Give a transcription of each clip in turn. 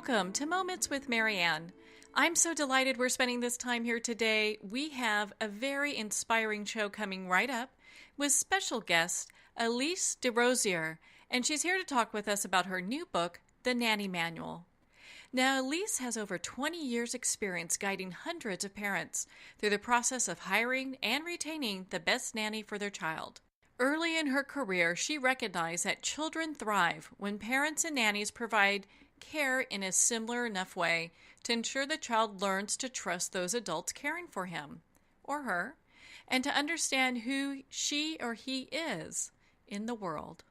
welcome to Moments with Marianne. I'm so delighted we're spending this time here today. We have a very inspiring show coming right up with special guest Alyce Desrosiers, and she's here to talk with us about her new book, the-nanny-manual. Now, Alyce has over 20 years' experience guiding hundreds of parents through the process of hiring and retaining the best nanny for their child. Early in her career, she recognized that children thrive when parents and nannies provide care in a similar enough way to ensure the child learns to trust those adults caring for him or her and to understand who she or he is in the world.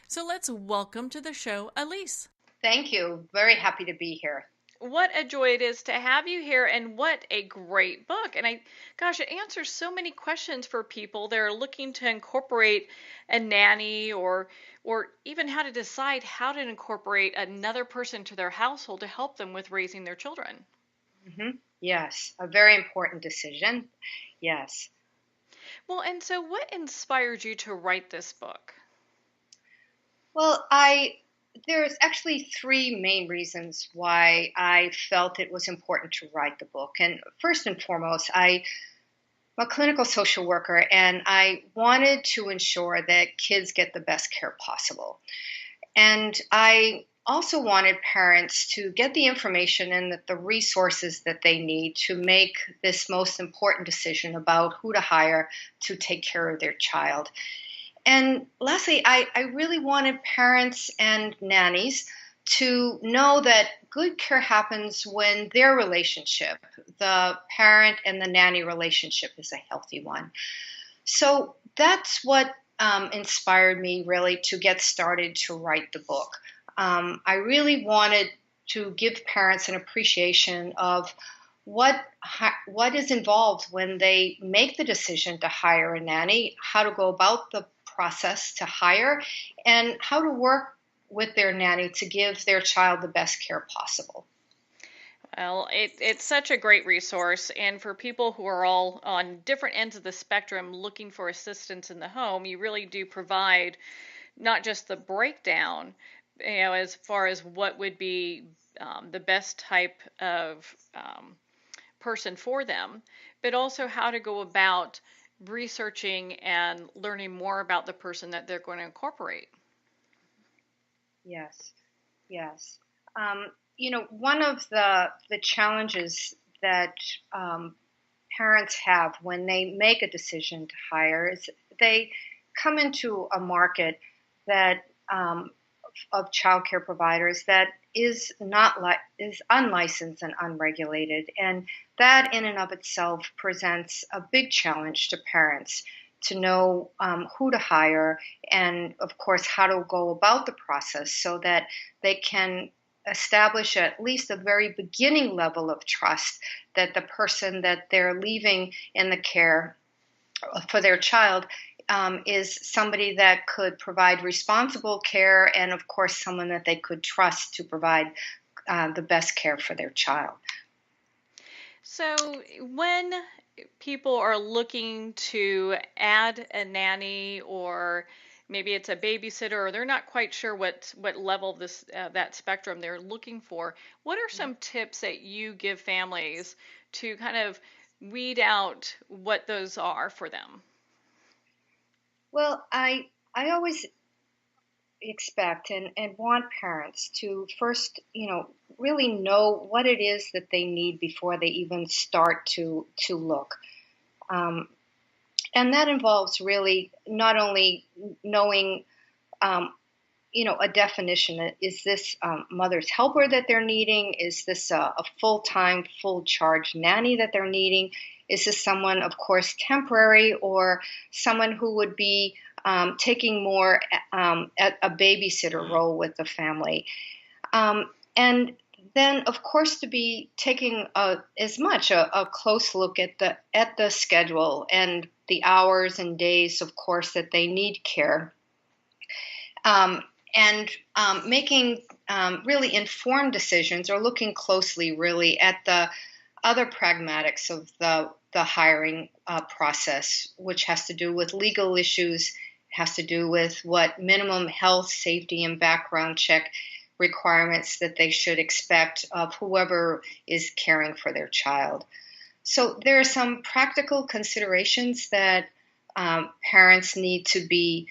So let's welcome to the show Alyce. Thank you. Very happy to be here. What a joy it is to have you here, and what a great book. And it answers so many questions for people that are looking to incorporate a nanny or even how to decide how to incorporate another person to their household to help them with raising their children. Mm-hmm. Yes, a very important decision. Yes. Well, and so what inspired you to write this book? Well, there's actually three main reasons why I felt it was important to write the book. And first and foremost, I'm a clinical social worker, and I wanted to ensure that kids get the best care possible. And I also wanted parents to get the information and the resources that they need to make this most important decision about who to hire to take care of their child. And lastly, I really wanted parents and nannies to know that good care happens when their relationship, the parent and the nanny relationship, is a healthy one. So that's what inspired me really to get started to write the book. I really wanted to give parents an appreciation of what is involved when they make the decision to hire a nanny, how to go about the process to hire, and how to work with their nanny to give their child the best care possible. Well, it's such a great resource, and for people who are all on different ends of the spectrum looking for assistance in the home, you really do provide not just the breakdown, as far as what would be the best type of person for them, but also how to go about researching and learning more about the person that they're going to incorporate. Yes. One of the challenges that parents have when they make a decision to hire is they come into a market that of childcare providers that is unlicensed and unregulated, and that in and of itself presents a big challenge to parents to know who to hire and, of course, how to go about the process so that they can establish at least a very beginning level of trust that the person that they're leaving in the care for their child is somebody that could provide responsible care and, of course, someone that they could trust to provide the best care for their child. So when people are looking to add a nanny, or maybe it's a babysitter, or they're not quite sure what level of this that spectrum they're looking for, what are some tips that you give families to kind of weed out what those are for them? Well, I always expect and want parents to first, really know what it is that they need before they even start to look. And that involves really not only knowing, a definition. Is this mother's helper that they're needing? Is this a full-time, full-charge nanny that they're needing? Is this someone, of course, temporary, or someone who would be taking more at a babysitter role with the family? And then, of course, to be taking as much a close look at the schedule and the hours and days, of course, that they need care. And making really informed decisions, or looking closely really at the other pragmatics of the hiring process, which has to do with legal issues, has to do with what minimum health, safety, and background check requirements that they should expect of whoever is caring for their child. So there are some practical considerations that parents need to be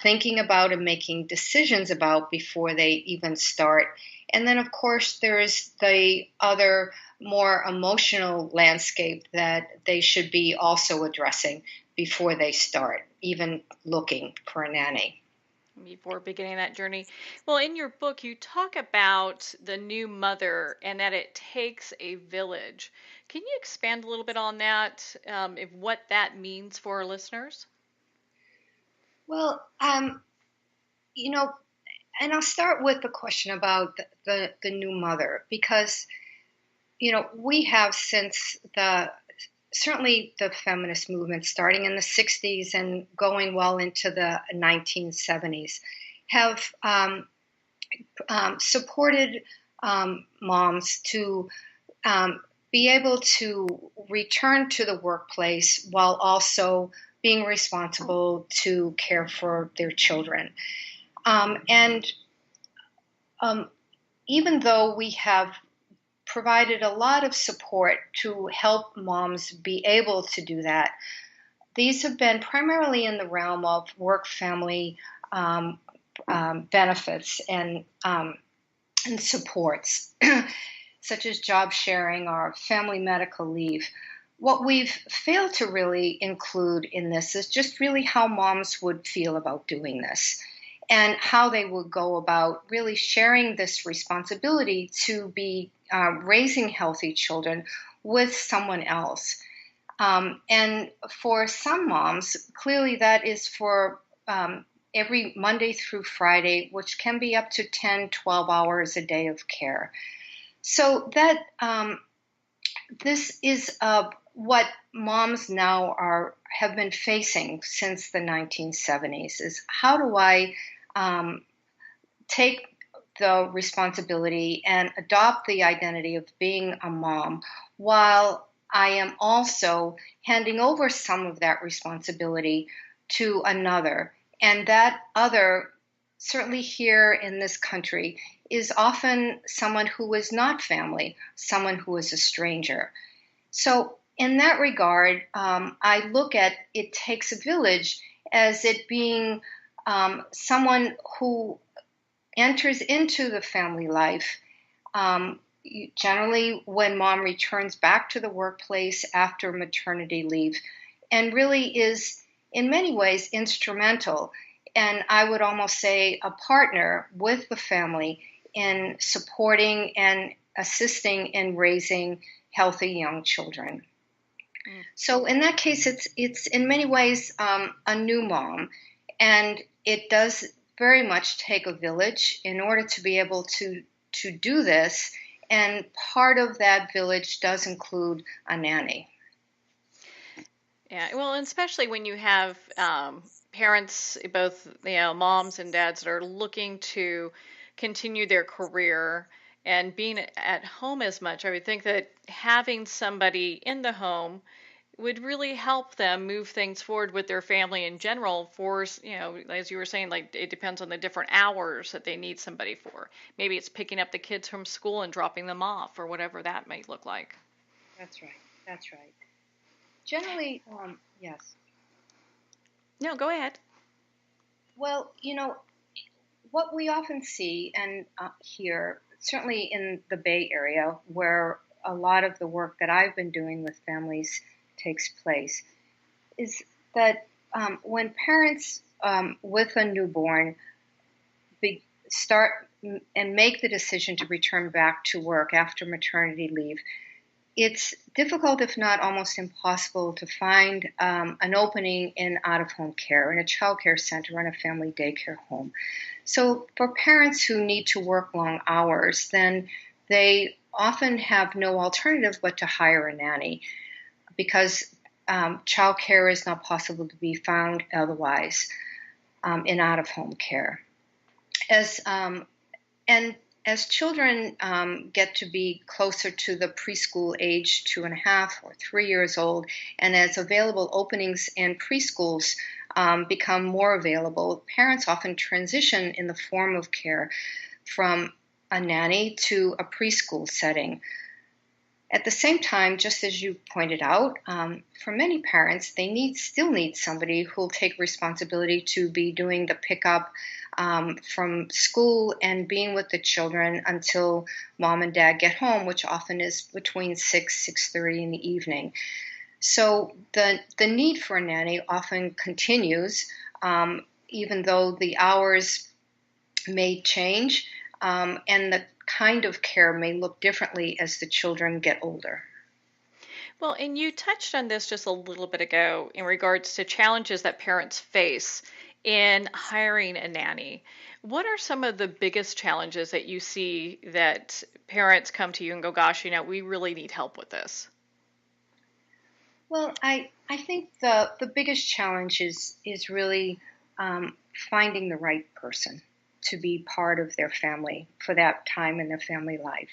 thinking about and making decisions about before they even start. And then, of course, there's the other more emotional landscape that they should be also addressing before they start, even looking for a nanny. Before beginning that journey. Well, in your book, you talk about the new mother and that it takes a village. Can you expand a little bit on that, if what that means for our listeners? Well, you know, and I'll start with the question about the new mother, because, we have since certainly the feminist movement starting in the 60s and going well into the 1970s have supported moms to be able to return to the workplace while also being responsible to care for their children. And even though we have provided a lot of support to help moms be able to do that, these have been primarily in the realm of work-family benefits and supports, such as job sharing or family medical leave. What we've failed to really include in this is just really how moms would feel about doing this and how they would go about really sharing this responsibility to be raising healthy children with someone else. And for some moms, clearly that is for every Monday through Friday, which can be up to 10, 12 hours a day of care. So that this is what moms now have been facing since the 1970s is how do I take the responsibility and adopt the identity of being a mom while I am also handing over some of that responsibility to another. And that other, certainly here in this country, is often someone who is not family, someone who is a stranger. So in that regard, I look at it takes a village as it being someone who enters into the family life, generally when mom returns back to the workplace after maternity leave, and really is in many ways instrumental, and I would almost say a partner with the family in supporting and assisting in raising healthy young children. So in that case, it's in many ways a new mom, and it does very much take a village in order to be able to do this, and part of that village does include a nanny. Yeah, well, and especially when you have parents, both moms and dads, that are looking to continue their career and being at home as much, I would think that having somebody in the home would really help them move things forward with their family in general. For, as you were saying, like it depends on the different hours that they need somebody for. Maybe it's picking up the kids from school and dropping them off, or whatever that might look like. That's right. Generally, yes. No, go ahead. Well, what we often see and hear, certainly in the Bay Area, where a lot of the work that I've been doing with families takes place, is that when parents with a newborn start and make the decision to return back to work after maternity leave, it's difficult, if not almost impossible, to find an opening in out-of-home care, in a child care center, in a family daycare home. So for parents who need to work long hours, then they often have no alternative but to hire a nanny, because child care is not possible to be found otherwise in out-of-home care. As children get to be closer to the preschool age, 2.5 or 3 years old, and as available openings in preschools become more available, parents often transition in the form of care from a nanny to a preschool setting. At the same time, just as you pointed out, for many parents, they still need somebody who will take responsibility to be doing the pickup from school and being with the children until mom and dad get home, which often is between 6:30 in the evening. So the need for a nanny often continues, even though the hours may change, and the kind of care may look differently as the children get older. Well, and you touched on this just a little bit ago in regards to challenges that parents face in hiring a nanny. What are some of the biggest challenges that you see that parents come to you and go, gosh, we really need help with this? Well, I think the biggest challenge is really finding the right person to be part of their family for that time in their family life.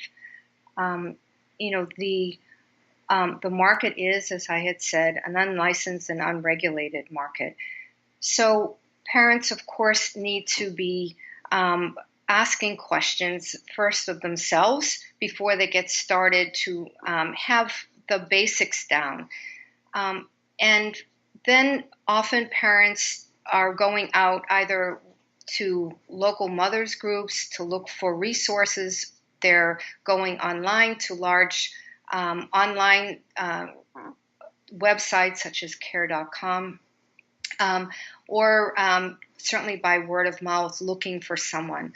Um, the market is, as I had said, an unlicensed and unregulated market. So parents, of course, need to be asking questions first of themselves before they get started to have the basics down. And then often parents are going out either to local mothers groups to look for resources. They're going online to large online websites such as care.com, or certainly by word of mouth looking for someone.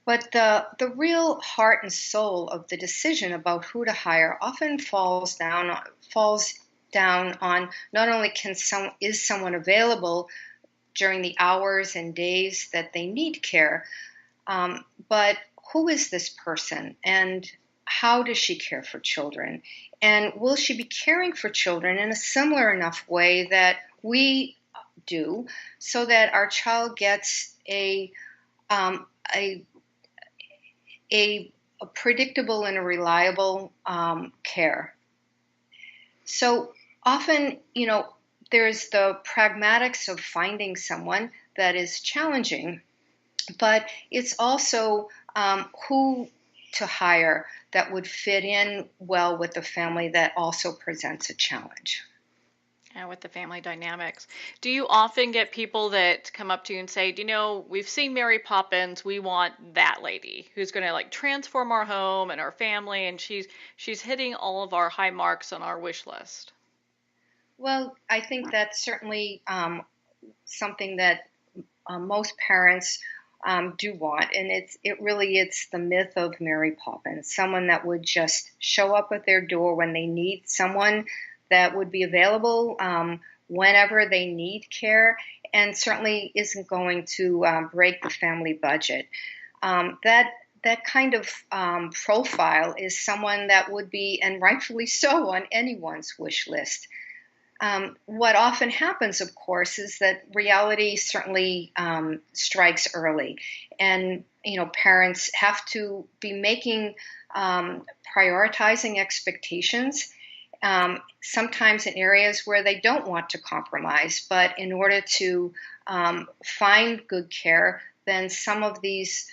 But the real heart and soul of the decision about who to hire often falls down on not only is someone available during the hours and days that they need care, but who is this person and how does she care for children? And will she be caring for children in a similar enough way that we do, so that our child gets a predictable and a reliable care? So often, there's the pragmatics of finding someone that is challenging, but it's also who to hire that would fit in well with the family that also presents a challenge. With the family dynamics. Do you often get people that come up to you and say, we've seen Mary Poppins, we want that lady who's going to like transform our home and our family, and she's hitting all of our high marks on our wish list? Well, I think that's certainly something that most parents do want, and it's the myth of Mary Poppins, someone that would just show up at their door when they need someone, that would be available whenever they need care, and certainly isn't going to break the family budget. That kind of profile is someone that would be, and rightfully so, on anyone's wish list. What often happens, of course, is that reality certainly strikes early, and parents have to be making prioritizing expectations. Sometimes in areas where they don't want to compromise, but in order to find good care, then some of these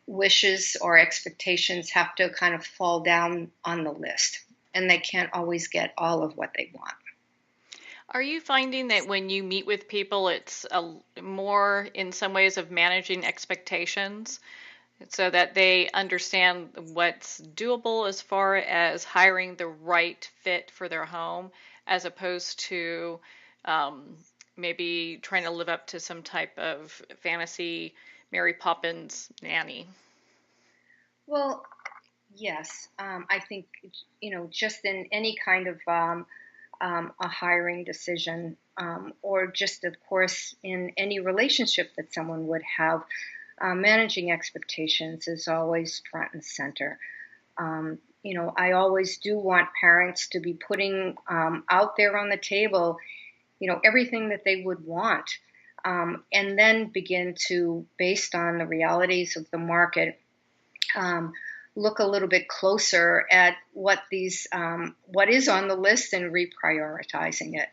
wishes or expectations have to kind of fall down on the list, and they can't always get all of what they want. Are you finding that when you meet with people, it's more in some ways of managing expectations so that they understand what's doable as far as hiring the right fit for their home, as opposed to maybe trying to live up to some type of fantasy Mary Poppins nanny? Well, yes. I think, just in any kind of a hiring decision, or just, of course, in any relationship that someone would have, managing expectations is always front and center. I always do want parents to be putting out there on the table, everything that they would want, and then begin to, based on the realities of the market, look a little bit closer at what is on the list and reprioritizing it.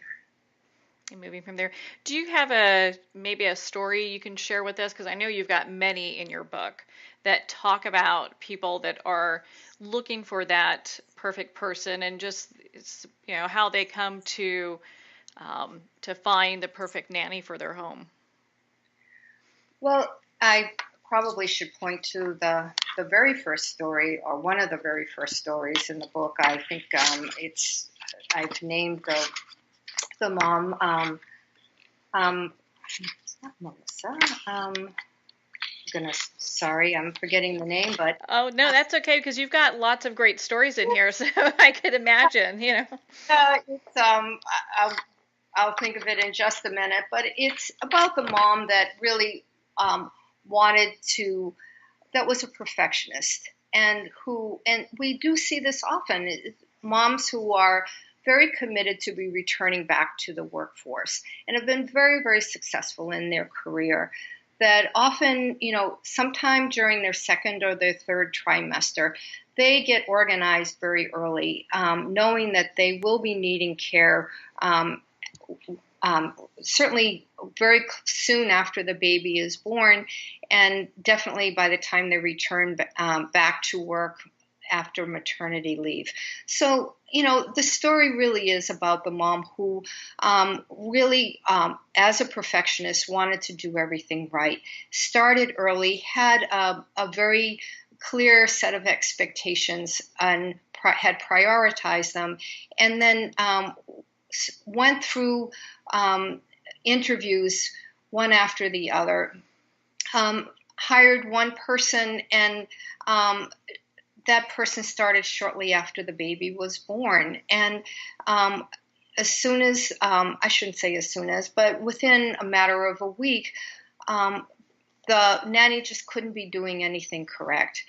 And moving from there, do you have maybe a story you can share with us? Because I know you've got many in your book that talk about people that are looking for that perfect person, and just how they come to find the perfect nanny for their home. Well, I probably should point to the very first story, or one of the very first stories in the book. I think I've named the mom. It's not Melissa. Goodness, sorry, I'm forgetting the name, but oh no, that's okay, because you've got lots of great stories in here, so I could imagine, it's I'll think of it in just a minute, but it's about the mom that really wanted to, that was a perfectionist, and we do see this often, moms who are very committed to be returning back to the workforce and have been very, very successful in their career, that often, sometime during their second or their third trimester, they get organized very early, knowing that they will be needing care certainly very soon after the baby is born, and definitely by the time they return back to work after maternity leave. So, the story really is about the mom who really, as a perfectionist, wanted to do everything right, started early, had a very clear set of expectations, and had prioritized them, and then went through interviews one after the other, hired one person, and that person started shortly after the baby was born. And as soon as, I shouldn't say as soon as, but within a matter of a week, the nanny just couldn't be doing anything correct.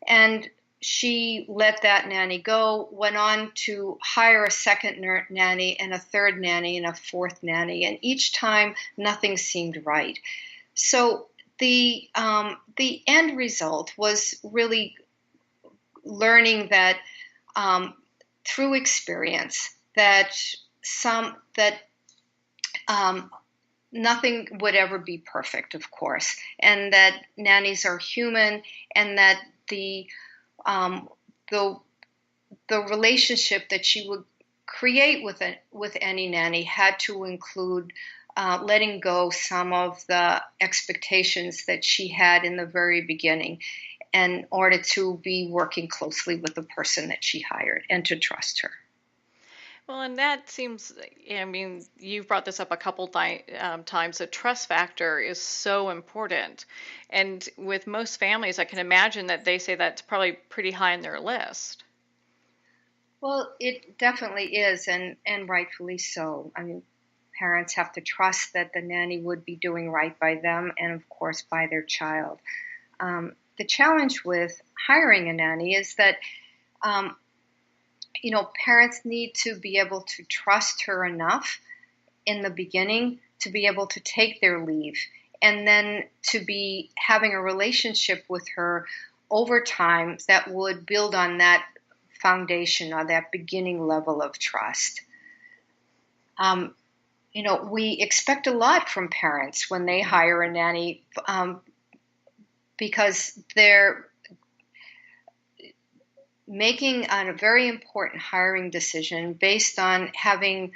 And she let that nanny go, went on to hire a second nanny and a third nanny and a fourth nanny. And each time, nothing seemed right. So the end result was really learning that through experience that nothing would ever be perfect, of course, and that nannies are human, and that the relationship that she would create with any nanny had to include letting go some of the expectations that she had in the very beginning, in order to be working closely with the person that she hired and to trust her. Well, and that seems, you've brought this up a couple times. The trust factor is so important. And with most families, I can imagine that they say that's probably pretty high on their list. Well, it definitely is, and rightfully so. Parents have to trust that the nanny would be doing right by them and, of course, by their child. The challenge with hiring a nanny is that parents need to be able to trust her enough in the beginning to be able to take their leave, and then to be having a relationship with her over time that would build on that foundation or that beginning level of trust. We expect a lot from parents when they hire a nanny, because they're making a very important hiring decision based on having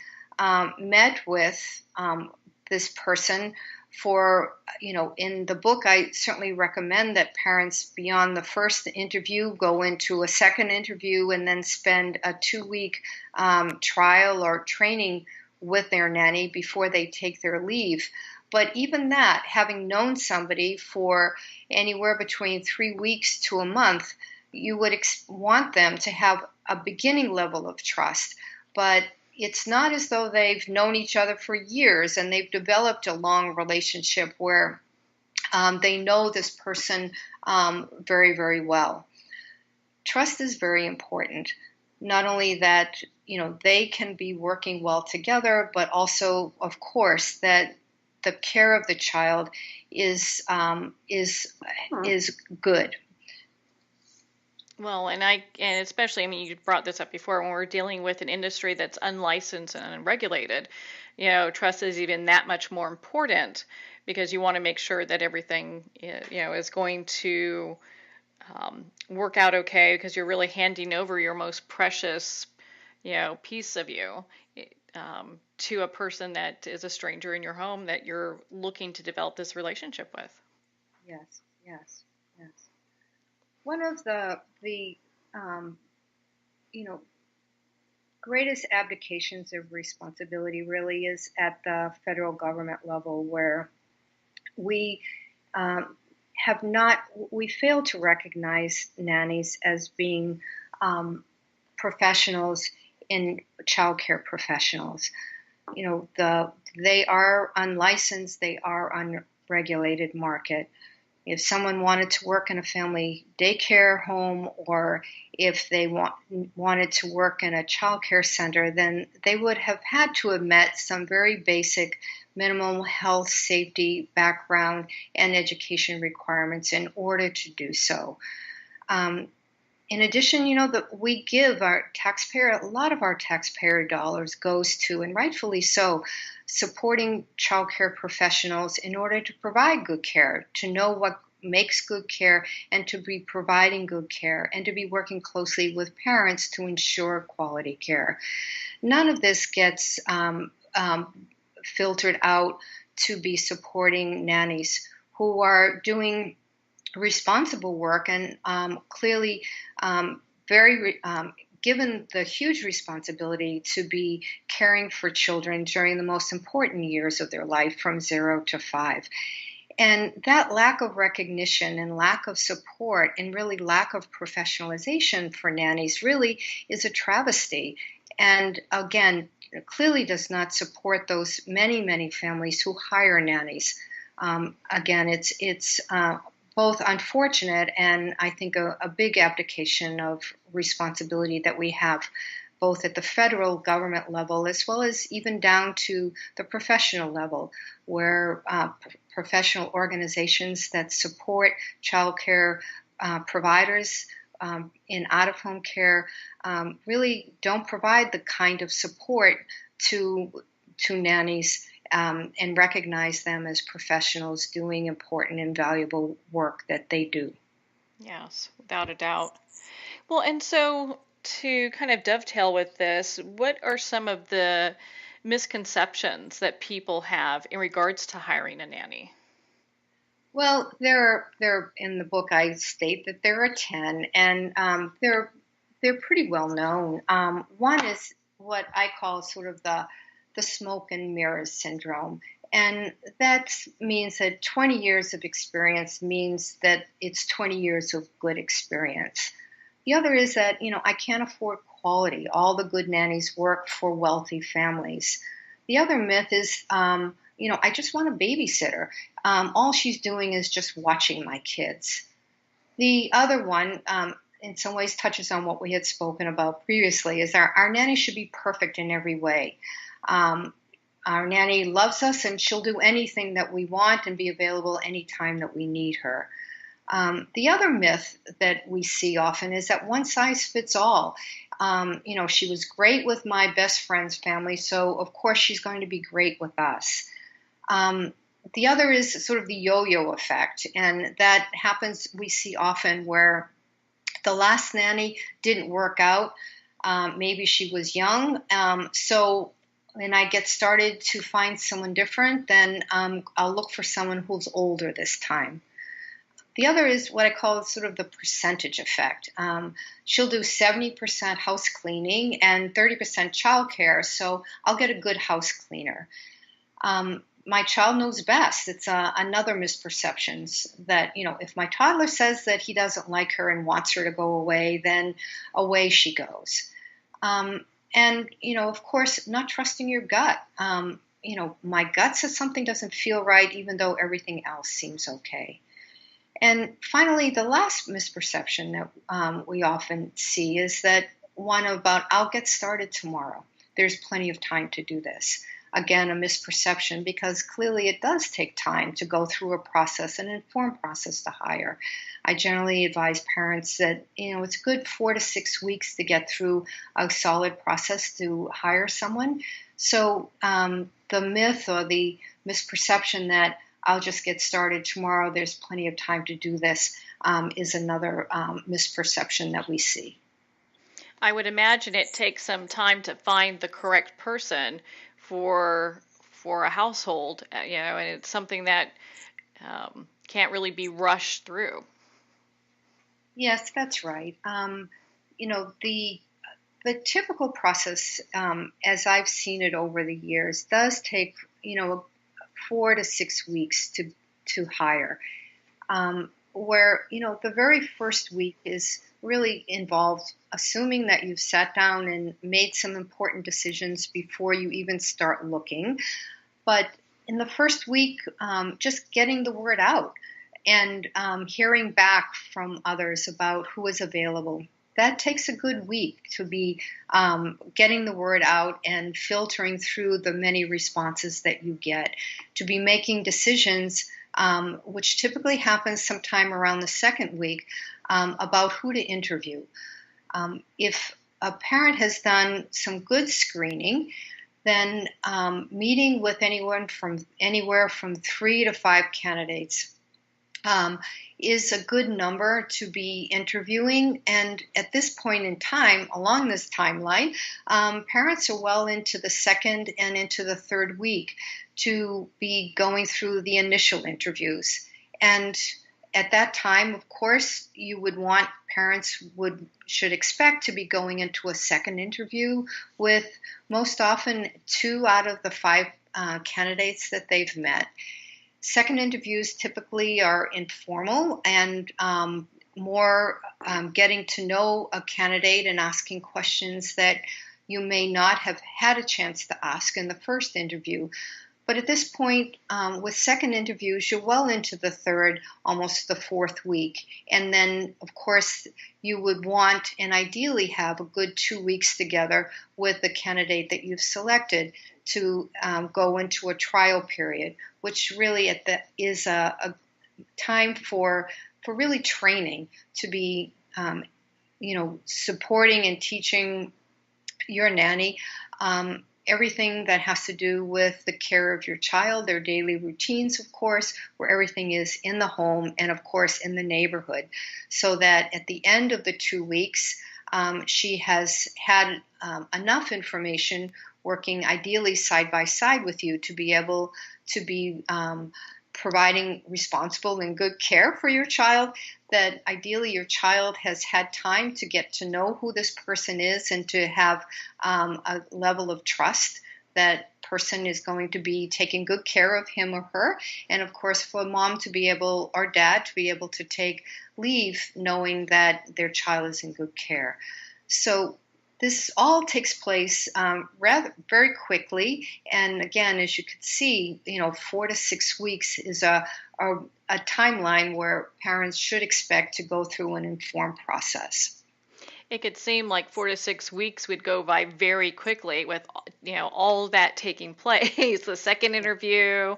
met with this person for, in the book, I certainly recommend that parents, beyond the first interview, go into a second interview and then spend a 2-week trial or training with their nanny before they take their leave. But even that, having known somebody for anywhere between 3 weeks to a month, you would want them to have a beginning level of trust. But it's not as though they've known each other for years and they've developed a long relationship where they know this person very, very well. Trust is very important. Not only that, they can be working well together, but also, of course, that the care of the child is good. Well, and especially, I mean, you brought this up before when we're dealing with an industry that's unlicensed and unregulated, trust is even that much more important because you want to make sure that everything, is going to work out okay because you're really handing over your most precious, piece of you to a person that is a stranger in your home that you're looking to develop this relationship with. Yes, yes, yes. One of the um, you know greatest abdications of responsibility really is at the federal government level, where we um, have not we fail to recognize nannies as being professionals in childcare professionals. They are unlicensed, they are unregulated market. If someone wanted to work in a family daycare home, or if they wanted to work in a child care center, then they would have had to have met some very basic minimum health, safety, background, and education requirements in order to do so. In addition, that we give our taxpayer, a lot of our taxpayer dollars goes to, and rightfully so, supporting childcare professionals in order to provide good care, to know what makes good care, and to be providing good care, and to be working closely with parents to ensure quality care. None of this gets filtered out to be supporting nannies who are doing responsible work and clearly very given the huge responsibility to be caring for children during the most important years of their life, from 0 to 5. And that lack of recognition and lack of support and really lack of professionalization for nannies really is a travesty. And again, clearly does not support those many, many families who hire nannies. Again, it's both unfortunate and I think a big abdication of responsibility that we have, both at the federal government level as well as even down to the professional level, where professional organizations that support child care providers in out-of-home care really don't provide the kind of support to nannies and recognize them as professionals doing important and valuable work that they do. Yes, without a doubt. Well, and so to kind of dovetail with this, what are some of the misconceptions that people have in regards to hiring a nanny? Well, there in the book I state that there are 10, and they're pretty well known. One is what I call sort of the smoke and mirrors syndrome. And that means that 20 years of experience means that it's 20 years of good experience. The other is that, I can't afford quality. All the good nannies work for wealthy families. The other myth is, I just want a babysitter. All she's doing is just watching my kids. The other one, in some ways, touches on what we had spoken about previously, is our nanny should be perfect in every way. Our nanny loves us and she'll do anything that we want and be available anytime that we need her. The other myth that we see often is that one size fits all. She was great with my best friend's family, so of course she's going to be great with us. The other is sort of the yo-yo effect, and that happens, we see often, where the last nanny didn't work out. Maybe she was young, so when I get started to find someone different, then I'll look for someone who's older this time. The other is what I call sort of the percentage effect. She'll do 70% house cleaning and 30% childcare, so I'll get a good house cleaner. My child knows best. It's another misperception that, if my toddler says that he doesn't like her and wants her to go away, then away she goes. And, of course, not trusting your gut. My gut says something doesn't feel right, even though everything else seems okay. And finally, the last misperception that we often see is that one about, I'll get started tomorrow. There's plenty of time to do this. again, a misperception, because clearly it does take time to go through a process, an informed process to hire. I generally advise parents that, it's good 4 to 6 weeks to get through a solid process to hire someone. So the myth or the misperception that I'll just get started tomorrow, there's plenty of time to do this, is another misperception that we see. I would imagine it takes some time to find the correct person for a household, and it's something that can't really be rushed through. Yes, that's right. The typical process, as I've seen it over the years, does take 4 to 6 weeks to hire. Where the very first week is really involved assuming that you've sat down and made some important decisions before you even start looking. But in the first week, just getting the word out and hearing back from others about who is available. That takes a good week to be getting the word out and filtering through the many responses that you get, to be making decisions, which typically happens sometime around the second week, about who to interview. If a parent has done some good screening, then meeting with anywhere from 3 to 5 candidates is a good number to be interviewing. And at this point in time, along this timeline, parents are well into the second and into the third week to be going through the initial interviews. And at that time, of course, parents should expect to be going into a second interview with most often 2 out of the 5 candidates that they've met. Second interviews typically are informal and more getting to know a candidate and asking questions that you may not have had a chance to ask in the first interview. But at this point, with second interviews, you're well into the third, almost the fourth week. And then, of course, you would want and ideally have a good 2 weeks together with the candidate that you've selected to go into a trial period, which really is a time for really training to be, supporting and teaching your nanny everything that has to do with the care of your child, their daily routines, of course, where everything is in the home and, of course, in the neighborhood, so that at the end of the 2 weeks, she has had enough information working ideally side by side with you to be able to be providing responsible and good care for your child, that ideally your child has had time to get to know who this person is and to have a level of trust that person is going to be taking good care of him or her. And of course, for mom to be able, or dad to be able to take leave knowing that their child is in good care. So this all takes place very quickly, and again, as you can see, 4 to 6 weeks is a timeline where parents should expect to go through an informed process. It could seem like 4 to 6 weeks would go by very quickly with all that taking place, the second interview,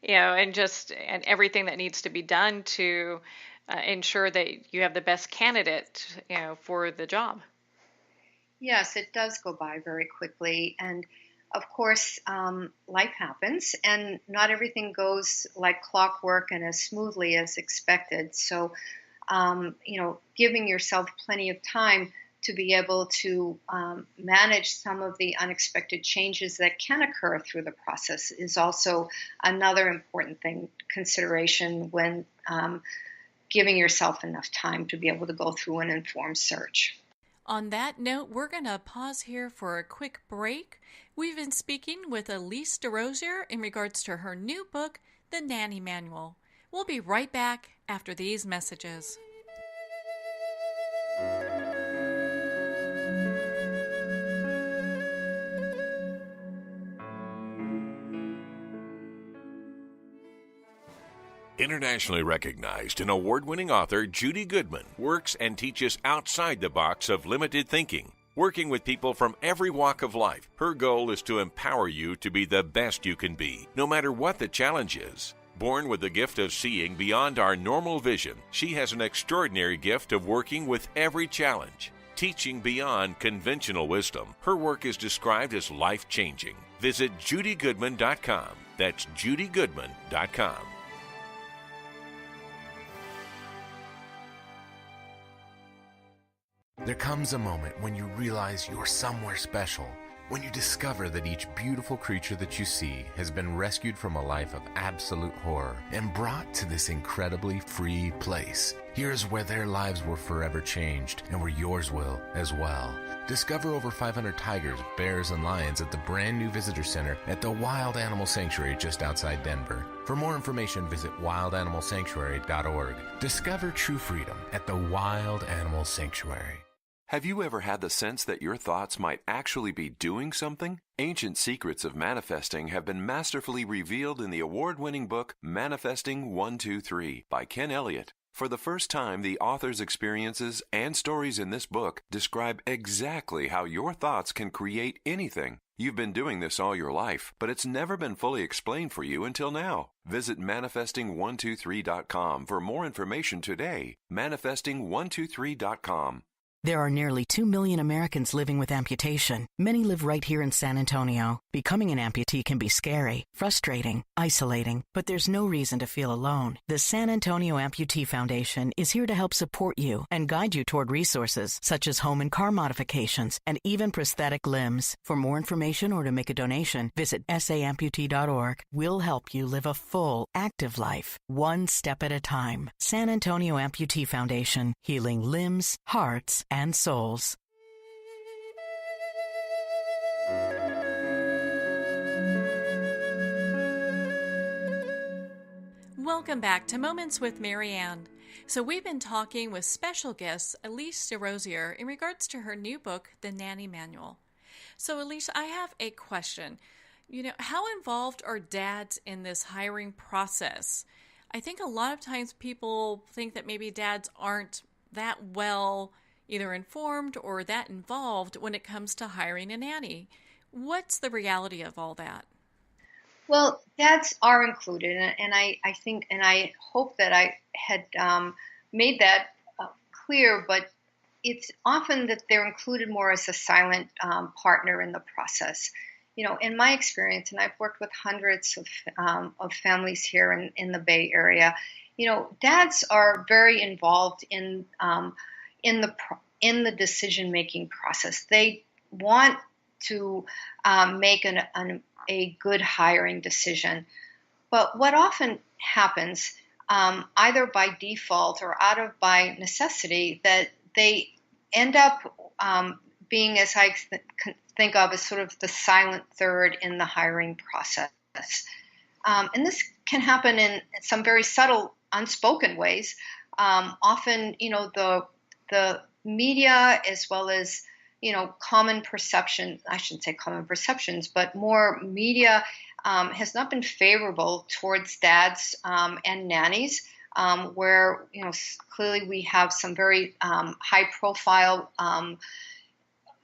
and everything that needs to be done to ensure that you have the best candidate, for the job. Yes, it does go by very quickly. And of course, life happens and not everything goes like clockwork and as smoothly as expected. So, giving yourself plenty of time to be able to manage some of the unexpected changes that can occur through the process is also another important consideration when giving yourself enough time to be able to go through an informed search. On that note, we're going to pause here for a quick break. We've been speaking with Alyce Desrosiers in regards to her new book, The Nanny-Manual. We'll be right back after these messages. Internationally recognized and award-winning author Judy Goodman works and teaches outside the box of limited thinking. Working with people from every walk of life, her goal is to empower you to be the best you can be, no matter what the challenge is. Born with the gift of seeing beyond our normal vision, she has an extraordinary gift of working with every challenge. Teaching beyond conventional wisdom, her work is described as life-changing. Visit judygoodman.com. That's judygoodman.com. There comes a moment when you realize you're somewhere special, when you discover that each beautiful creature that you see has been rescued from a life of absolute horror and brought to this incredibly free place. Here's where their lives were forever changed, and where yours will as well. Discover over 500 tigers, bears, and lions at the brand new visitor center at the Wild Animal Sanctuary just outside Denver. For more information, visit wildanimalsanctuary.org. Discover true freedom at the Wild Animal Sanctuary. Have you ever had the sense that your thoughts might actually be doing something? Ancient secrets of manifesting have been masterfully revealed in the award-winning book Manifesting 123 by Ken Elliott. For the first time, the author's experiences and stories in this book describe exactly how your thoughts can create anything. You've been doing this all your life, but it's never been fully explained for you until now. Visit manifesting123.com for more information today. Manifesting123.com. There are nearly 2 million Americans living with amputation. Many live right here in San Antonio. Becoming an amputee can be scary, frustrating, isolating, but there's no reason to feel alone. The San Antonio Amputee Foundation is here to help support you and guide you toward resources such as home and car modifications and even prosthetic limbs. For more information or to make a donation, visit saamputee.org. We'll help you live a full, active life, one step at a time. San Antonio Amputee Foundation, healing limbs, hearts, and souls. Welcome back to Moments with Marianne. So we've been talking with special guest Alyce Desrosiers in regards to her new book, The-Nanny-Manual. So Alyce, I have a question. How involved are dads in this hiring process? I think a lot of times people think that maybe dads aren't that well either informed or that involved when it comes to hiring a nanny. What's the reality of all that? Well, dads are included, and I think, and I hope that I had made that clear, but it's often that they're included more as a silent partner in the process. In my experience, and I've worked with hundreds of families here in the Bay Area, dads are very involved in the decision-making process. They want to make a good hiring decision. But what often happens, either by default or by necessity, that they end up being, as I think of, as sort of the silent third in the hiring process. And this can happen in some very subtle, unspoken ways. Often, the media, as well as, common perception, I shouldn't say common perceptions, but more media has not been favorable towards dads and nannies, where, clearly we have some very high profile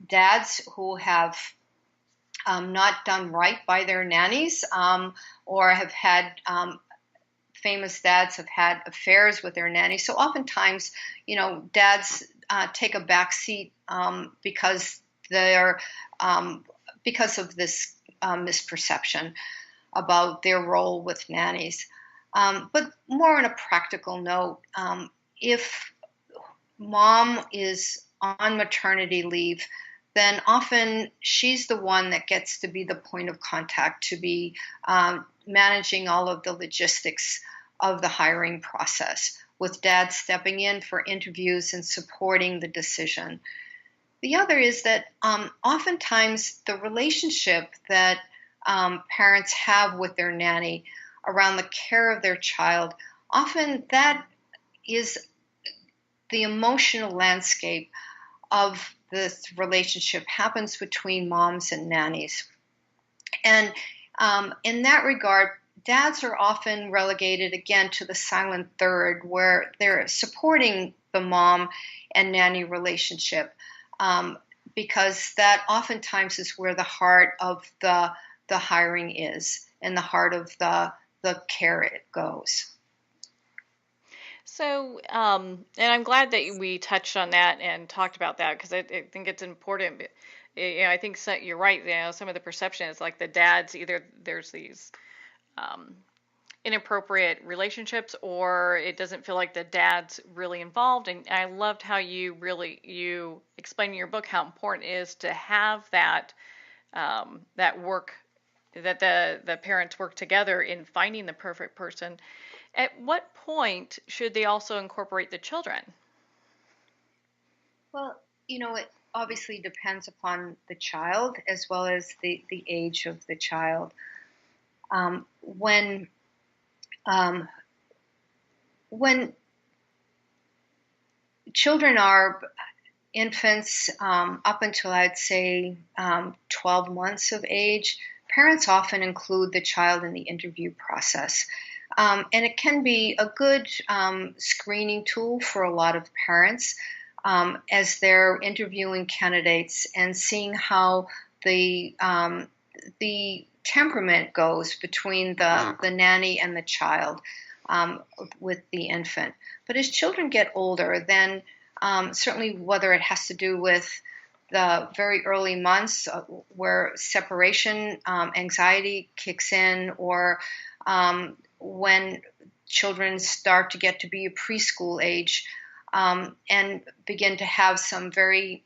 dads who have not done right by their nannies, or have had famous dads have had affairs with their nannies. So oftentimes, dads take a back seat because of this misperception about their role with nannies. But more on a practical note, if mom is on maternity leave, then often she's the one that gets to be the point of contact, to be managing all of the logistics of the hiring process, with dad stepping in for interviews and supporting the decision. The other is that oftentimes the relationship that parents have with their nanny around the care of their child, often that is the emotional landscape of this relationship happens between moms and nannies. And in that regard, dads are often relegated again to the silent third, where they're supporting the mom and nanny relationship, because that oftentimes is where the heart of the hiring is, and the heart of the care it goes. So, and I'm glad that we touched on that and talked about that, because I think it's important. I think you're right. Some of the perception is like the dads, either there's these inappropriate relationships, or it doesn't feel like the dad's really involved. And I loved how you explained in your book how important it is to have that that work, that the parents work together in finding the perfect person. At what point should they also incorporate the children? Well, it obviously depends upon the child as well as the age of the child. When children are infants, up until I'd say 12 months of age, parents often include the child in the interview process. And it can be a good screening tool for a lot of parents as they're interviewing candidates and seeing how the temperament goes between the nanny and the child with the infant. But as children get older, then certainly whether it has to do with the very early months where separation anxiety kicks in, or when children start to get to be a preschool age and begin to have some very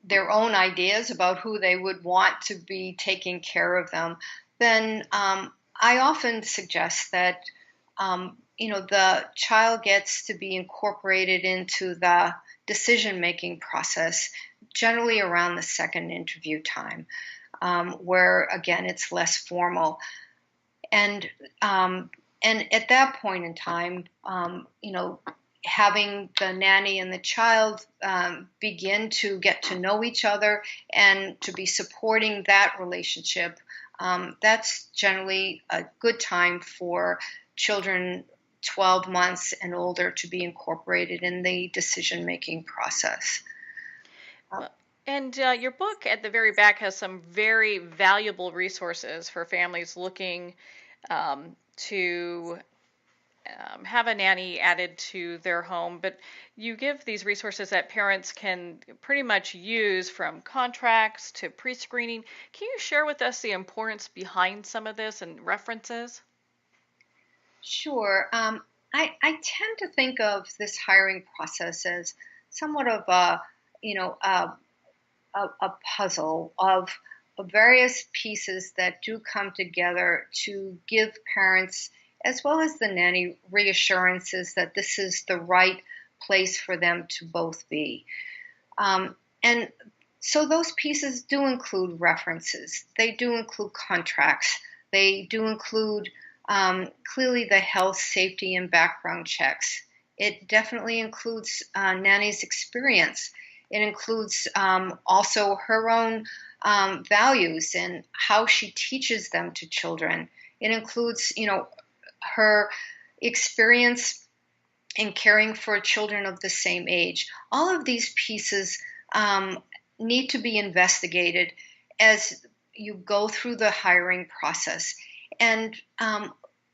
their own ideas about who they would want to be taking care of them, then I often suggest that the child gets to be incorporated into the decision-making process, generally around the second interview time, where again it's less formal, and at that point in time, having the nanny and the child begin to get to know each other and to be supporting that relationship, that's generally a good time for children 12 months and older to be incorporated in the decision-making process. And your book at the very back has some very valuable resources for families looking to have a nanny added to their home. But you give these resources that parents can pretty much use, from contracts to pre-screening. Can you share with us the importance behind some of this and references? Sure. I tend to think of this hiring process as somewhat of a puzzle of various pieces that do come together to give parents, as well as the nanny, reassurances that this is the right place for them to both be. And so those pieces do include references. They do include contracts. They do include clearly the health, safety, and background checks. It definitely includes nanny's experience. It includes also her own values and how she teaches them to children. It includes, her experience in caring for children of the same age. All of these pieces need to be investigated as you go through the hiring process. And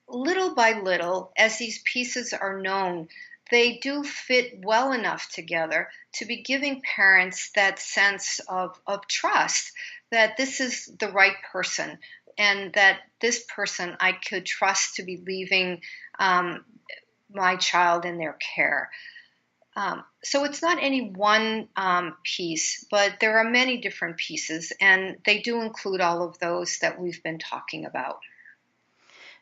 little by little, as these pieces are known, they do fit well enough together to be giving parents that sense of trust, that this is the right person, and that this person I could trust to be leaving my child in their care. So it's not any one piece, but there are many different pieces, and they do include all of those that we've been talking about.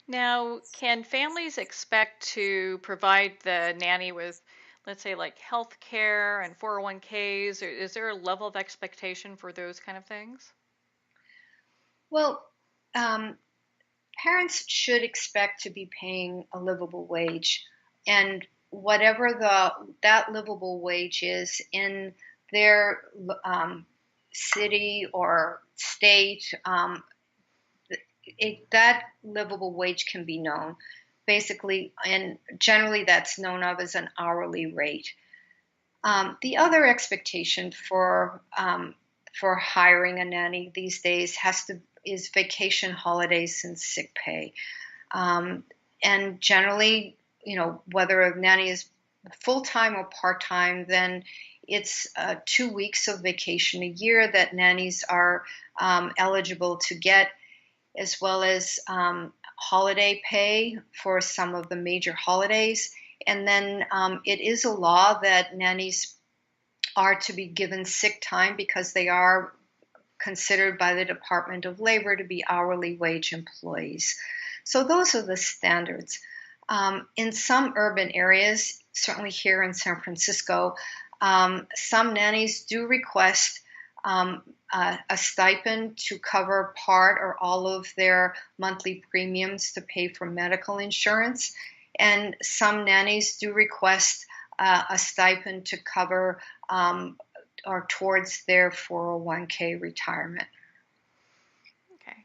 Now, can families expect to provide the nanny with, let's say, like health care and 401ks? Or is there a level of expectation for those kind of things? Well, parents should expect to be paying a livable wage, and whatever that livable wage is in their city or state, that livable wage can be known, basically, and generally that's known of as an hourly rate. The other expectation for hiring a nanny these days is vacation, holidays, and sick pay. And generally, whether a nanny is full-time or part-time, then it's 2 weeks of vacation a year that nannies are eligible to get, as well as holiday pay for some of the major holidays. And then it is a law that nannies are to be given sick time because they are considered by the Department of Labor to be hourly wage employees. So those are the standards. In some urban areas, certainly here in San Francisco, some nannies do request a stipend to cover part or all of their monthly premiums to pay for medical insurance. And some nannies do request a stipend to cover or towards their 401k retirement. Okay.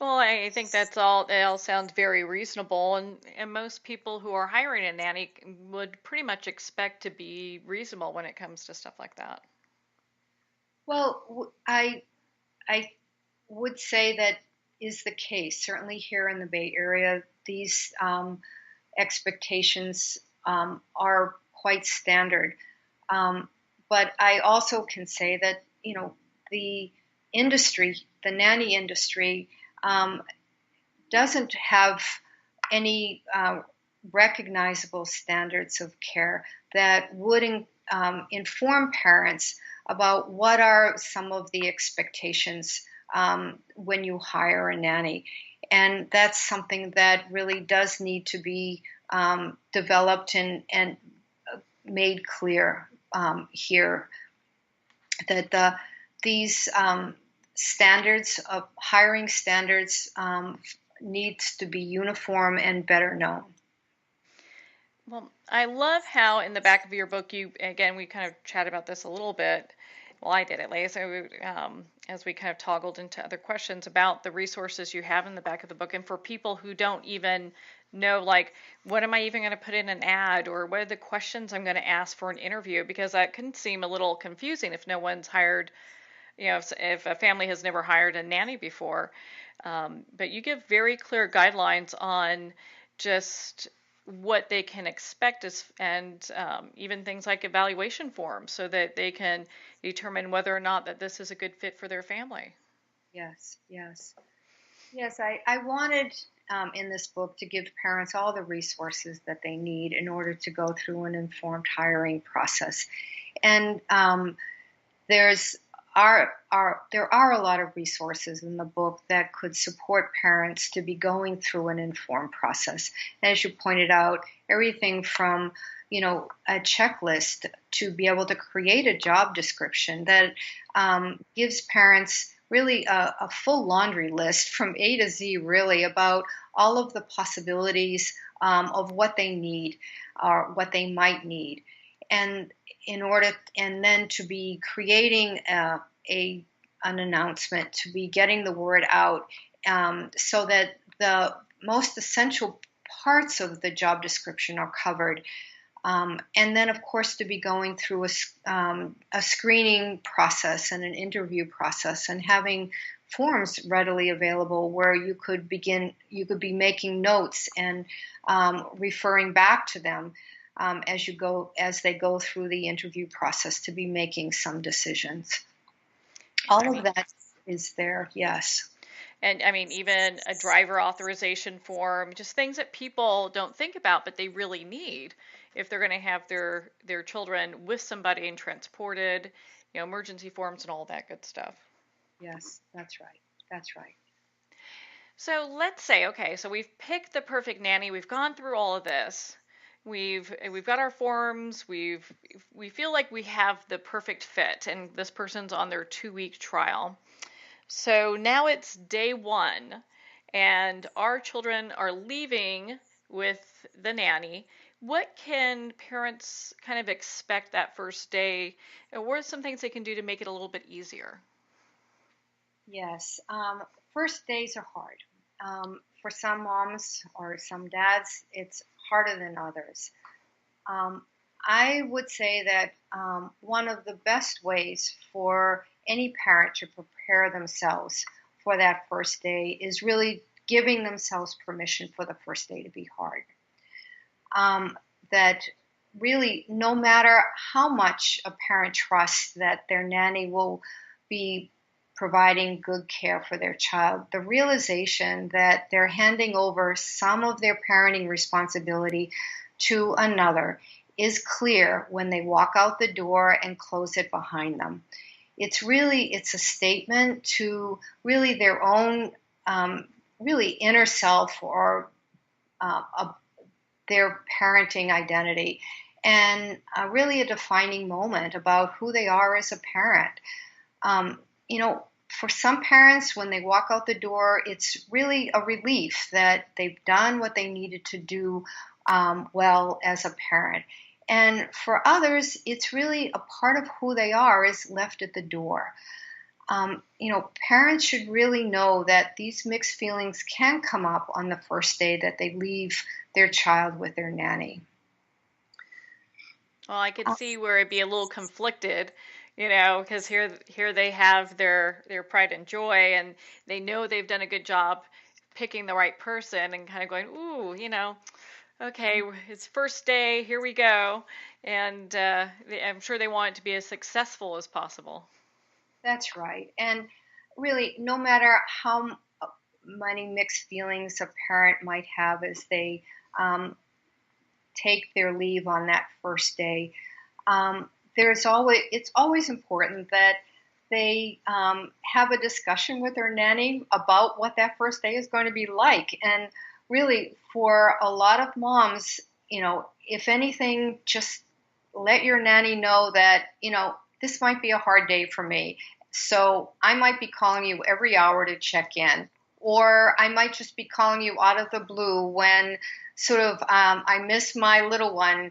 Well, I think it all sounds very reasonable, and most people who are hiring a nanny would pretty much expect to be reasonable when it comes to stuff like that. Well, I would say that is the case. Certainly here in the Bay Area, these expectations are quite standard. But I also can say that, the industry, the nanny industry, doesn't have any recognizable standards of care that would inform parents about what are some of the expectations when you hire a nanny. And that's something that really does need to be developed and made clear here, that these standards of hiring standards needs to be uniform and better known. Well, I love how in the back of your book, we kind of chat about this a little bit. Well, I did at least, as we kind of toggled into other questions about the resources you have in the back of the book. And for people who don't even know, like, what am I even going to put in an ad, or what are the questions I'm going to ask for an interview? Because that can seem a little confusing if no one's hired, if a family has never hired a nanny before. But you give very clear guidelines on just what they can expect and even things like evaluation forms, so that they can determine whether or not that this is a good fit for their family. Yes. I wanted in this book to give parents all the resources that they need in order to go through an informed hiring process. And there are a lot of resources in the book that could support parents to be going through an informed process. And as you pointed out, everything from a checklist to be able to create a job description that gives parents really a full laundry list from A to Z, really, about all of the possibilities of what they need or what they might need. And then to be creating an announcement, to be getting the word out, so that the most essential parts of the job description are covered. And then, of course, to be going through a screening process and an interview process, and having forms readily available where you could be making notes and referring back to them as they go through the interview process, to be making some decisions. All of that is there, yes. And even a driver authorization form, just things that people don't think about, but they really need if they're going to have their children with somebody and transported, emergency forms and all that good stuff. Yes, that's right. So let's say, okay, so we've picked the perfect nanny. We've gone through all of this. We've got our forms. We feel like we have the perfect fit, and this person's on their 2-week trial. So now it's day 1, and our children are leaving with the nanny. What can parents kind of expect that first day? And what are some things they can do to make it a little bit easier? Yes. First days are hard. For some moms or some dads, it's harder than others. I would say that one of the best ways for any parent to prepare themselves for that first day is really giving themselves permission for the first day to be hard. That really, no matter how much a parent trusts that their nanny will be providing good care for their child, the realization that they're handing over some of their parenting responsibility to another is clear when they walk out the door and close it behind them. It's a statement to really their own really inner self or their parenting identity, and really a defining moment about who they are as a parent. For some parents, when they walk out the door, it's really a relief that they've done what they needed to do well as a parent. And for others, it's really a part of who they are is left at the door. Parents should really know that these mixed feelings can come up on the first day that they leave their child with their nanny. Well, I could see where it'd be a little conflicted, because here they have their pride and joy, and they know they've done a good job picking the right person, and kind of going, ooh, okay, it's first day, here we go. And I'm sure they want it to be as successful as possible. That's right. And really, no matter how many mixed feelings a parent might have as they take their leave on that first day, it's always important that they have a discussion with their nanny about what that first day is going to be like. And really, for a lot of moms, if anything, just let your nanny know that, this might be a hard day for me. So I might be calling you every hour to check in, or I might just be calling you out of the blue when sort of I miss my little one,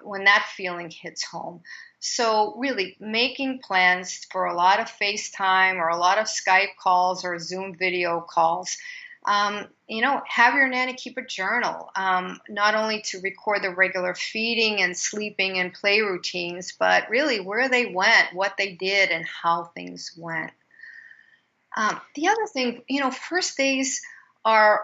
when that feeling hits home. So really making plans for a lot of FaceTime or a lot of Skype calls or Zoom video calls. Have your nanny keep a journal, not only to record the regular feeding and sleeping and play routines, but really where they went, what they did, and how things went. The other thing, first days are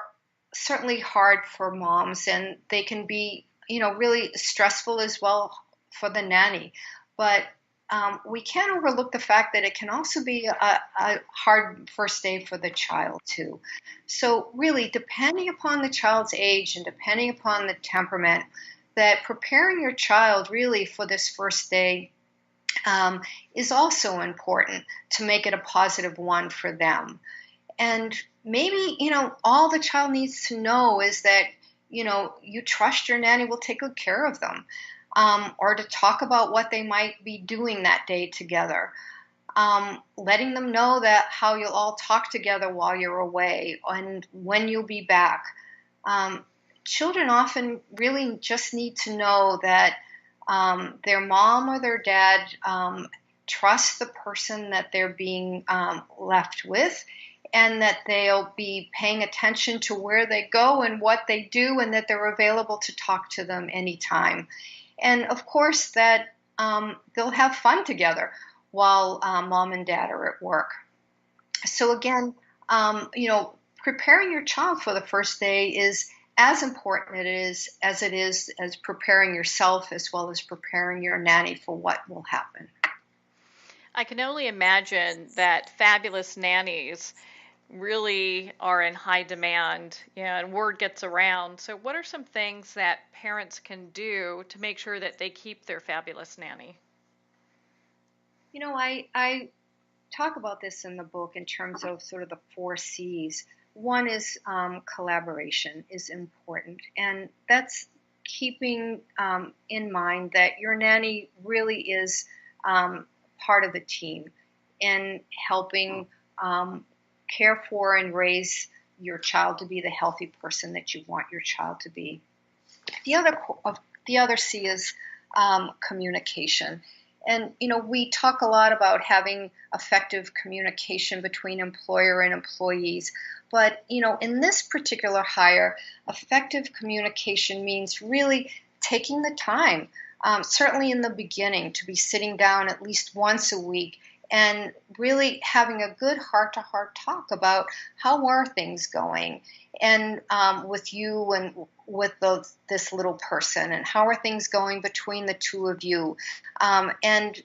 certainly hard for moms, and they can be, really stressful as well for the nanny. But we can't overlook the fact that it can also be a hard first day for the child too. So really, depending upon the child's age and depending upon the temperament, that preparing your child really for this first day is also important to make it a positive one for them. And maybe, all the child needs to know is that, you trust your nanny will take good care of them. Or to talk about what they might be doing that day together. Letting them know that how you'll all talk together while you're away and when you'll be back. Children often really just need to know that their mom or their dad trusts the person that they're being left with, and that they'll be paying attention to where they go and what they do, and that they're available to talk to them anytime. And of course that they'll have fun together while mom and dad are at work. So again, preparing your child for the first day is as important as it is as preparing yourself, as well as preparing your nanny for what will happen. I can only imagine that fabulous nannies really are in high demand, and word gets around. So what are some things that parents can do to make sure that they keep their fabulous nanny? I talk about this in the book in terms of sort of the 4 C's. One is collaboration is important, and that's keeping in mind that your nanny really is part of the team in helping care for and raise your child to be the healthy person that you want your child to be. The other C is communication. And, we talk a lot about having effective communication between employer and employees. But, in this particular hire, effective communication means really taking the time certainly in the beginning, to be sitting down at least once a week and really having a good heart-to-heart talk about how are things going, and with you and with this little person, and how are things going between the two of you, and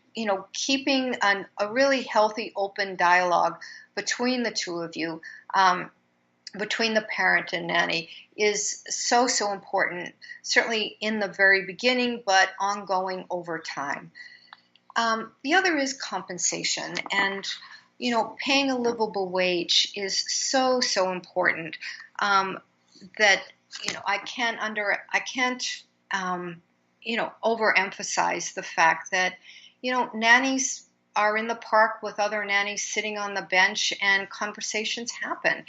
keeping a really healthy, open dialogue between the two of you, between the parent and nanny, is so important, certainly in the very beginning, but ongoing over time. The other is compensation, and paying a livable wage is so important, that I can't overemphasize the fact that nannies are in the park with other nannies sitting on the bench, and conversations happen.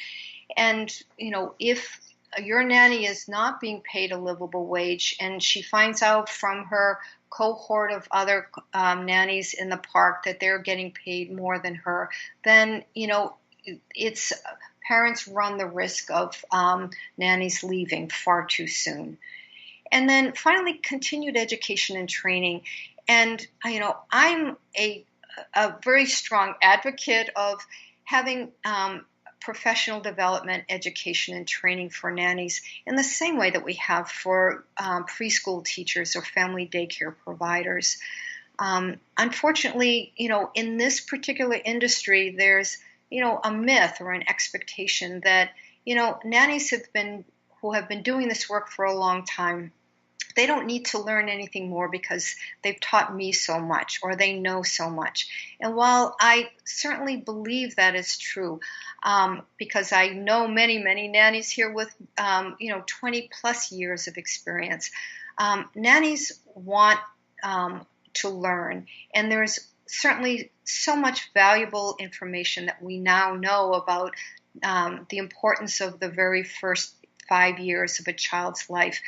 And if your nanny is not being paid a livable wage, and she finds out from her cohort of other nannies in the park that they're getting paid more than her, then it's parents run the risk of nannies leaving far too soon. And then finally, continued education and training. And I'm a very strong advocate of having professional development, education, and training for nannies in the same way that we have for preschool teachers or family daycare providers. Unfortunately, in this particular industry, there's a myth or an expectation that nannies who have been doing this work for a long time, they don't need to learn anything more because they've taught me so much or they know so much. And while I certainly believe that is true, because I know many nannies here with 20 plus years of experience, nannies want to learn, and there's certainly so much valuable information that we now know about the importance of the very first 5 years of a child's life,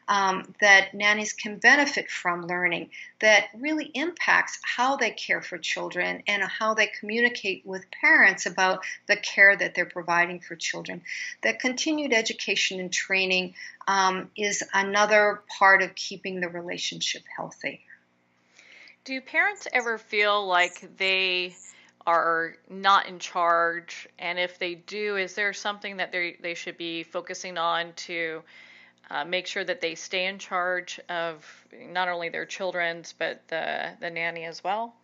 that nannies can benefit from learning, that really impacts how they care for children and how they communicate with parents about the care that they're providing for children. That continued education and training is another part of keeping the relationship healthy. Do parents ever feel like they are not in charge? And if they do, is there something that they should be focusing on to make sure that they stay in charge of not only their children's, but the nanny as well?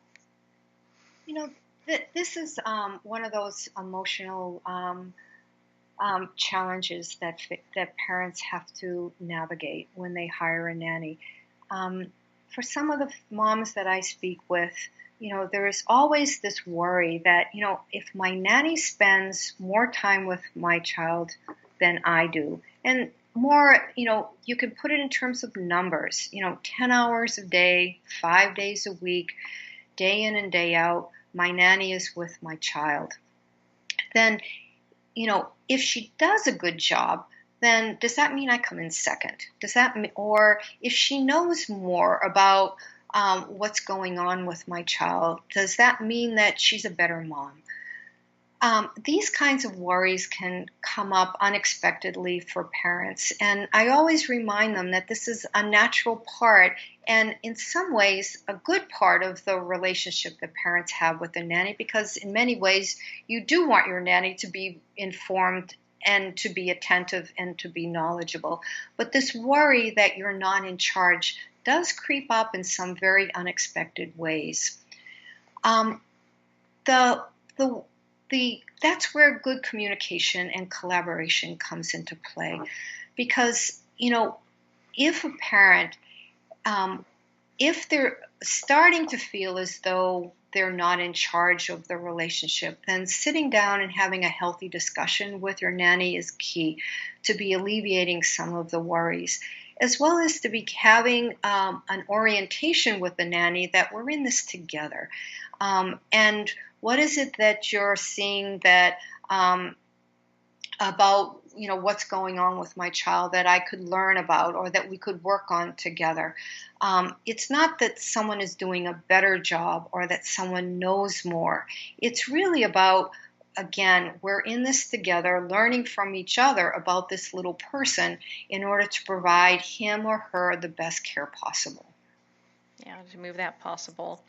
This is one of those emotional challenges that parents have to navigate when they hire a nanny. For some of the moms that I speak with, there is always this worry that, if my nanny spends more time with my child than I do, and more, you can put it in terms of numbers, 10 hours a day, 5 days a week, day in and day out, my nanny is with my child. Then, if she does a good job, then does that mean I come in second? Or if she knows more about what's going on with my child, does that mean that she's a better mom? These kinds of worries can come up unexpectedly for parents, and I always remind them that this is a natural part, and in some ways a good part of the relationship that parents have with the nanny, because in many ways you do want your nanny to be informed and to be attentive and to be knowledgeable. But this worry that you're not in charge does creep up in some very unexpected ways. That's where good communication and collaboration comes into play, because if a parent, if they're starting to feel as though they're not in charge of the relationship, then sitting down and having a healthy discussion with your nanny is key to be alleviating some of the worries, as well as to be having an orientation with the nanny that we're in this together. And what is it that you're seeing that about what's going on with my child that I could learn about or that we could work on together? It's not that someone is doing a better job or that someone knows more. It's really about, again, we're in this together, learning from each other about this little person in order to provide him or her the best care possible. Yeah, to move that possible.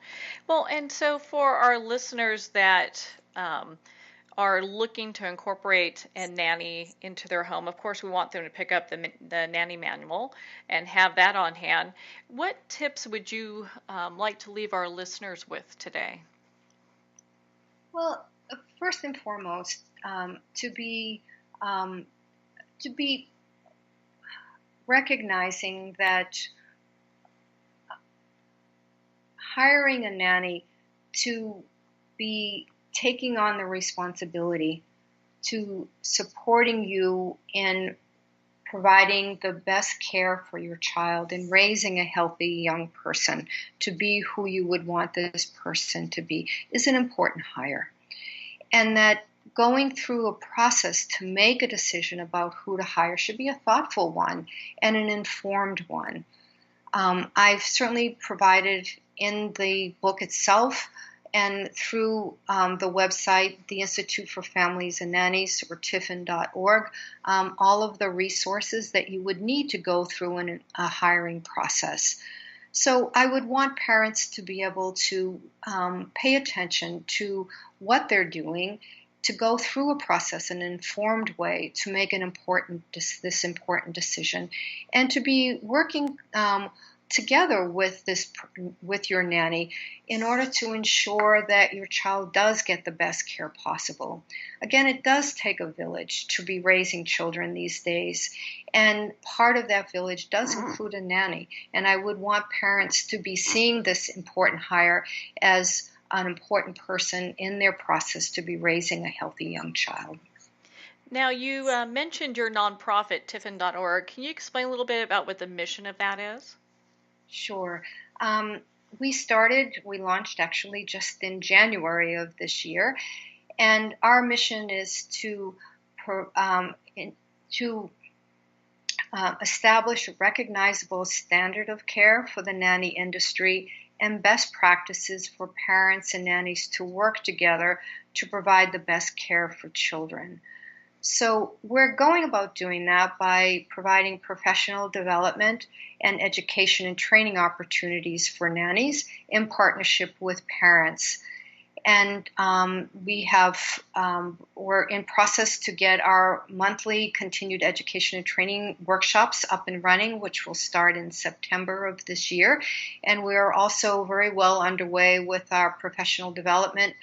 Well, and so for our listeners that are looking to incorporate a nanny into their home, of course, we want them to pick up the nanny manual and have that on hand. What tips would you like to leave our listeners with today? Well, first and foremost, to be recognizing that hiring a nanny to be taking on the responsibility to supporting you in providing the best care for your child and raising a healthy young person to be who you would want this person to be is an important hire. And that going through a process to make a decision about who to hire should be a thoughtful one and an informed one. I've certainly provided in the book itself and through the website, the Institute for Families and Nannies, or tiffin.org, all of the resources that you would need to go through in a hiring process. So I would want parents to be able to pay attention to what they're doing, to go through a process in an informed way to make this important decision, and to be working together with your nanny in order to ensure that your child does get the best care possible. Again, it does take a village to be raising children these days, and part of that village does include a nanny. And I would want parents to be seeing this important hire as an important person in their process to be raising a healthy young child. Now, you mentioned your nonprofit, tiffin.org. Can you explain a little bit about what the mission of that is? Sure. We launched actually just in January of this year, and our mission is to establish a recognizable standard of care for the nanny industry and best practices for parents and nannies to work together to provide the best care for children. So we're going about doing that by providing professional development and education and training opportunities for nannies in partnership with parents. And we're in process to get our monthly continued education and training workshops up and running, which will start in September of this year. And we're also very well underway with our professional development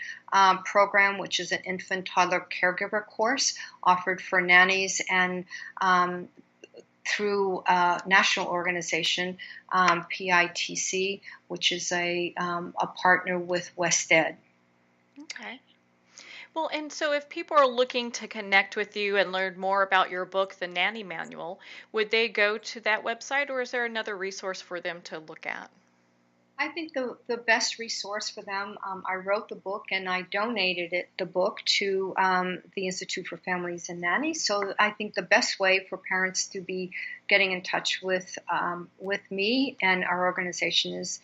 program, which is an infant toddler caregiver course offered for nannies and through a national organization, PITC, which is a partner with WestEd. Okay. Well, and so if people are looking to connect with you and learn more about your book, The Nanny Manual, would they go to that website, or is there another resource for them to look at? I think the best resource for them, I wrote the book and I donated the book to the Institute for Families and Nannies. So I think the best way for parents to be getting in touch with me and our organization is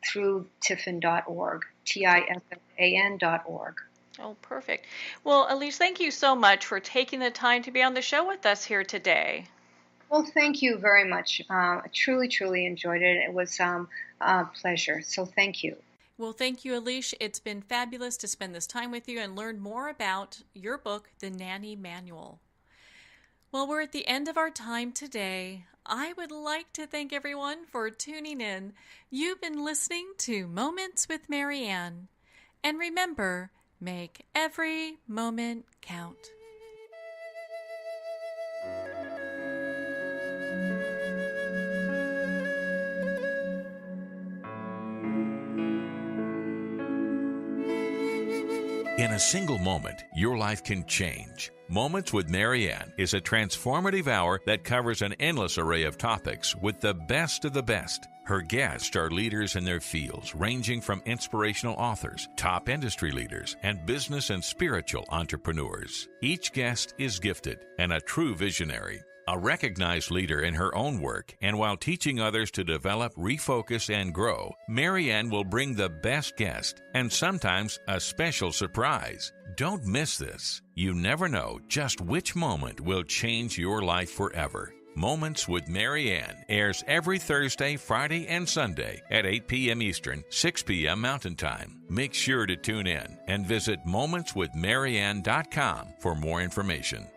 through tiffin.org, TIFFAN.org. Oh, perfect. Well, Alyce, thank you so much for taking the time to be on the show with us here today. Well, thank you very much. I truly enjoyed it. It was a pleasure. So thank you. Well, thank you, Alyce. It's been fabulous to spend this time with you and learn more about your book, The Nanny Manual. Well, we're at the end of our time today. I would like to thank everyone for tuning in. You've been listening to Moments with Marianne. And remember, make every moment count. In a single moment, your life can change. Moments with Marianne is a transformative hour that covers an endless array of topics with the best of the best. Her guests are leaders in their fields, ranging from inspirational authors, top industry leaders, and business and spiritual entrepreneurs. Each guest is gifted and a true visionary. A recognized leader in her own work, and while teaching others to develop, refocus, and grow, Marianne will bring the best guest and sometimes a special surprise. Don't miss this. You never know just which moment will change your life forever. Moments with Marianne airs every Thursday, Friday, and Sunday at 8 p.m. Eastern, 6 p.m. Mountain Time. Make sure to tune in and visit momentswithmarianne.com for more information.